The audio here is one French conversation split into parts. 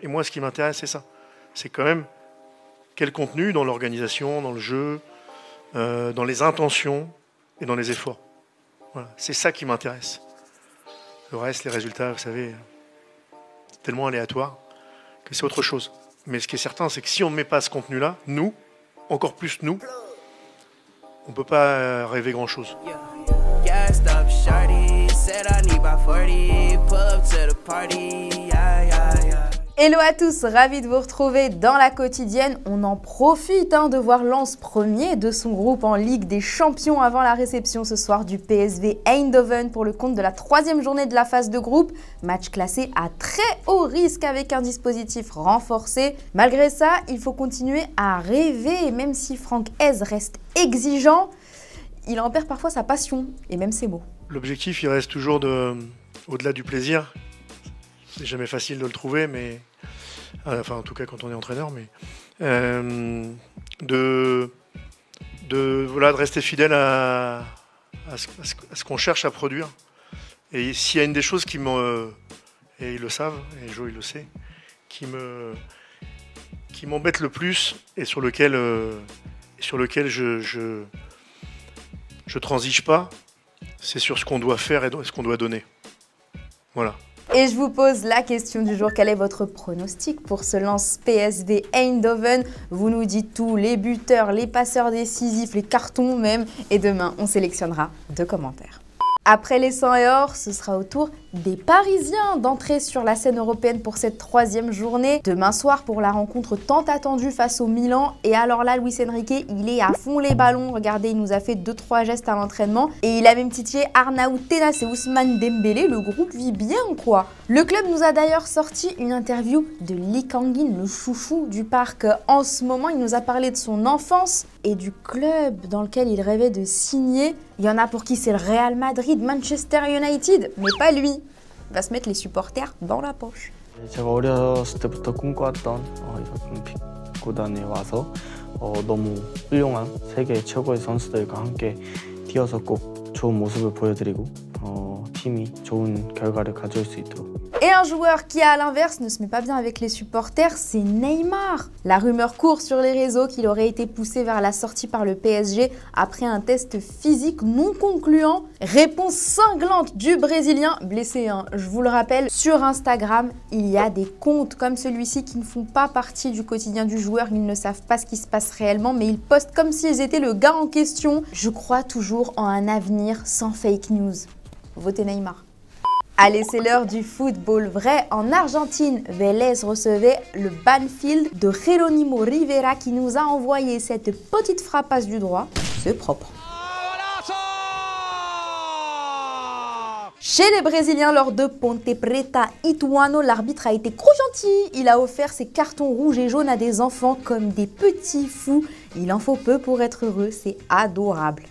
Et moi, ce qui m'intéresse, c'est ça. C'est quand même quel contenu dans l'organisation, dans le jeu, dans les intentions et dans les efforts. Voilà. C'est ça qui m'intéresse. Le reste, les résultats, vous savez, c'est tellement aléatoire que c'est autre chose. Mais ce qui est certain, c'est que si on ne met pas ce contenu-là, nous, encore plus nous, on ne peut pas rêver grand-chose. Hello à tous, ravi de vous retrouver dans la quotidienne. On en profite de voir Lens premier de son groupe en Ligue des Champions avant la réception ce soir du PSV Eindhoven pour le compte de la 3e journée de la phase de groupe. Match classé à très haut risque avec un dispositif renforcé. Malgré ça, il faut continuer à rêver, même si Franck Hez reste exigeant. Il en perd parfois sa passion et même ses mots. L'objectif, il reste toujours au-delà du plaisir. C'est jamais facile de le trouver, mais enfin en tout cas quand on est entraîneur, mais de rester fidèle à ce qu'on cherche à produire. Et s'il y a une des choses qui et ils le savent, et Joe il le sait, qui m'embête le plus et sur lequel je transige pas, c'est sur ce qu'on doit faire et ce qu'on doit donner. Voilà. Et je vous pose la question du jour, quel est votre pronostic pour ce Lens PSV Eindhoven? Vous nous dites tout, les buteurs, les passeurs décisifs, les cartons même, et demain on sélectionnera 2 commentaires. Après les 100 et or, ce sera au tour des Parisiens d'entrer sur la scène européenne pour cette 3e journée. Demain soir pour la rencontre tant attendue face au Milan. Et alors là, Luis Enrique, il est à fond les ballons. Regardez, il nous a fait 2-3 gestes à l'entraînement. Et il a même titillé Arnaud Tenas et Ousmane Dembélé. Le groupe vit bien quoi. Le club nous a d'ailleurs sorti une interview de Lee Kang-in, le chouchou du parc. En ce moment, il nous a parlé de son enfance et du club dans lequel il rêvait de signer. Il y en a pour qui c'est le Real Madrid, Manchester United, mais pas lui. Il va se mettre les supporters dans la poche. 제가 어렸을 때부터 꿈꿔왔던 올림픽 구단에 와서 너무 훌륭한 세계 최고의 선수들과 함께 뛰어서 꼭 좋은 모습을 보여드리고 팀이 좋은 결과를 가져올 수 있도록. Et un joueur qui, à l'inverse, ne se met pas bien avec les supporters, c'est Neymar. La rumeur court sur les réseaux qu'il aurait été poussé vers la sortie par le PSG après un test physique non concluant. Réponse cinglante du Brésilien, blessé, je vous le rappelle. Sur Instagram, il y a des comptes comme celui-ci qui ne font pas partie du quotidien du joueur. Ils ne savent pas ce qui se passe réellement, mais ils postent comme s'ils étaient le gars en question. Je crois toujours en un avenir sans fake news. Votez Neymar. Allez, c'est l'heure du football vrai. En Argentine, Vélez recevait le Banfield de Jerónimo Rivera qui nous a envoyé cette petite frappasse du droit. C'est propre. Chez les Brésiliens, lors de Ponte Preta Ituano, l'arbitre a été trop gentil. Il a offert ses cartons rouges et jaunes à des enfants comme des petits fous. Il en faut peu pour être heureux, c'est adorable.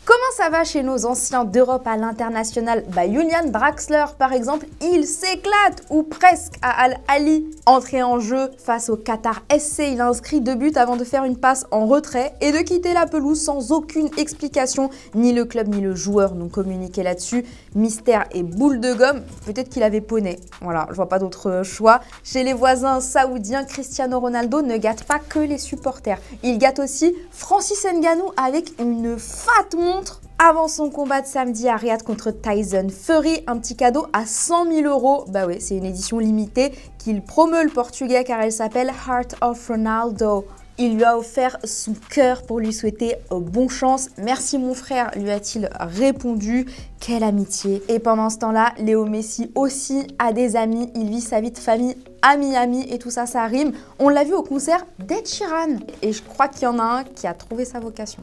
Comment ça va chez nos anciens d'Europe à l'international? Julian Draxler par exemple, il s'éclate, ou presque, à Al Ahly. Entré en jeu face au Qatar SC, il a inscrit 2 buts avant de faire une passe en retrait et de quitter la pelouse sans aucune explication. Ni le club ni le joueur n'ont communiqué là-dessus. Mystère et boule de gomme, peut-être qu'il avait poney. Voilà, je vois pas d'autre choix. Chez les voisins saoudiens, Cristiano Ronaldo ne gâte pas que les supporters. Il gâte aussi Francis Ngannou avec une fat montre. Avant son combat de samedi à Riyad contre Tyson Fury, un petit cadeau à 100 000 €. Bah ouais, c'est une édition limitée qu'il promeut le portugais car elle s'appelle Heart of Ronaldo. Il lui a offert son cœur pour lui souhaiter bonne chance. Merci mon frère, lui a-t-il répondu. Quelle amitié. Et pendant ce temps-là, Léo Messi aussi a des amis. Il vit sa vie de famille à Miami et tout ça, ça rime. On l'a vu au concert d'Ed Sheeran. Et je crois qu'il y en a un qui a trouvé sa vocation.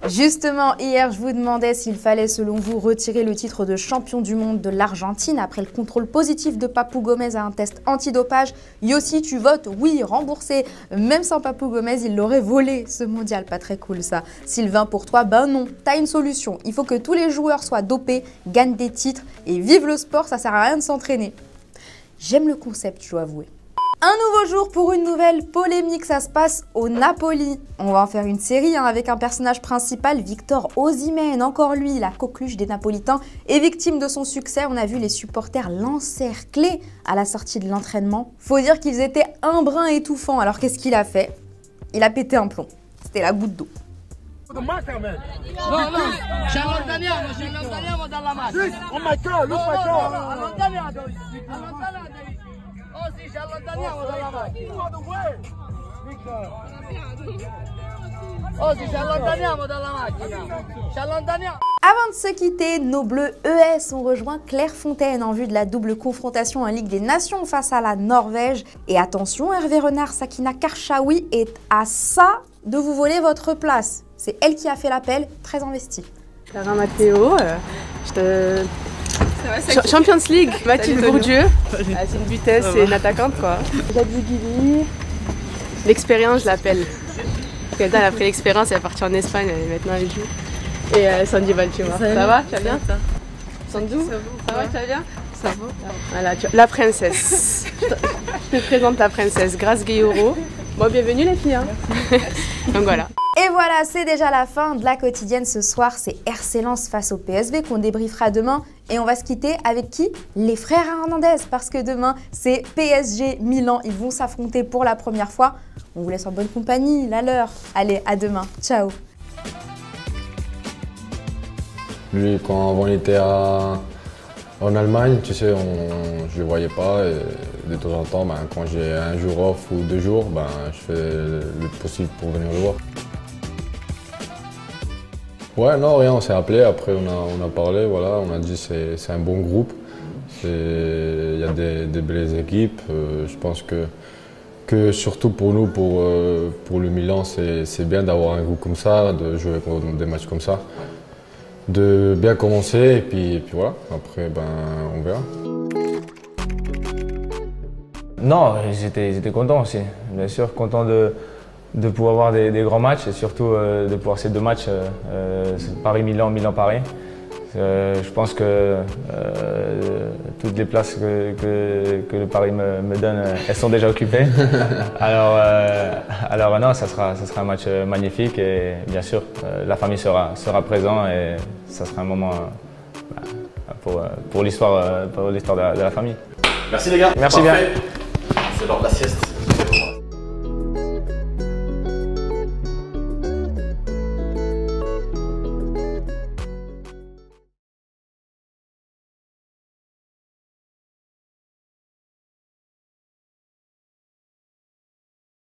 Justement, hier, je vous demandais s'il fallait, selon vous, retirer le titre de champion du monde de l'Argentine après le contrôle positif de Papou Gomez à un test antidopage. Yossi, tu votes oui, remboursé. Même sans Papou Gomez, il l'aurait volé, ce mondial. Pas très cool, ça. Sylvain, pour toi, ben non, t'as une solution. Il faut que tous les joueurs soient dopés, gagnent des titres et vivent le sport, ça sert à rien de s'entraîner. J'aime le concept, je dois avouer. Un nouveau jour pour une nouvelle polémique, ça se passe au Napoli. On va en faire une série avec un personnage principal, Victor Osimhen. Encore lui, la coqueluche des Napolitains, est victime de son succès. On a vu les supporters l'encercler à la sortie de l'entraînement. Faut dire qu'ils étaient un brin étouffants. Alors qu'est-ce qu'il a fait? Il a pété un plomb. C'était la goutte d'eau. No, ci allontaniamo dalla macchina. Oh my God, look my God. Allontanatevi. Oh sì, ci allontaniamo dalla macchina. Oh sì, ci allontaniamo dalla macchina. Ci allontaniamo. Avant de se quitter, nos Bleus ES ont rejoint Clairefontaine en vue de la double confrontation en Ligue des Nations face à la Norvège. Et attention, Hervé Renard, Sakina Karchaoui est à ça de vous voler votre place. C'est elle qui a fait l'appel, très investie. Clara Matteo, Champions League, Mathilde Bourdieu, c'est une buteuse, c'est une attaquante quoi. Jadzi Guili, l'expérience je l'appelle. Elle a pris l'expérience, elle est partie en Espagne, maintenant elle joue. Et Sandy Baltima, ça va, tu vas bien? Sandou, ça va, tu vas bien? Ça va. Voilà, la princesse. Je te présente la princesse, Grace Guilloro. Bon, bienvenue les filles. Hein. Donc voilà. Et voilà, c'est déjà la fin de la quotidienne ce soir. C'est RC Lens face au PSV qu'on débriefera demain. Et on va se quitter avec qui? Les frères Hernandez. Parce que demain, c'est PSG Milan. Ils vont s'affronter pour la première fois. On vous laisse en bonne compagnie, la leur. Allez, à demain. Ciao. Lui, quand on était en Allemagne, tu sais, je ne le voyais pas. Et de temps en temps, quand j'ai un jour off ou 2 jours, je fais le possible pour venir le voir. Ouais, non, rien, on s'est appelé, après on a parlé, voilà, on a dit c'est un bon groupe. Il y a des belles équipes. Je pense que surtout pour nous, pour le Milan, c'est bien d'avoir un groupe comme ça, de jouer des matchs comme ça. De bien commencer et puis voilà, après on verra. Non, j'étais content aussi, bien sûr, content de pouvoir avoir des grands matchs et surtout de pouvoir ces 2 matchs, Paris-Milan, Milan-Paris. Je pense que toutes les places que le Paris me donne, elles sont déjà occupées. Alors non, ça sera un match magnifique et bien sûr, la famille sera présente et ça sera un moment pour l'histoire de la famille. Merci les gars. Merci bien. C'est l'heure de la sieste.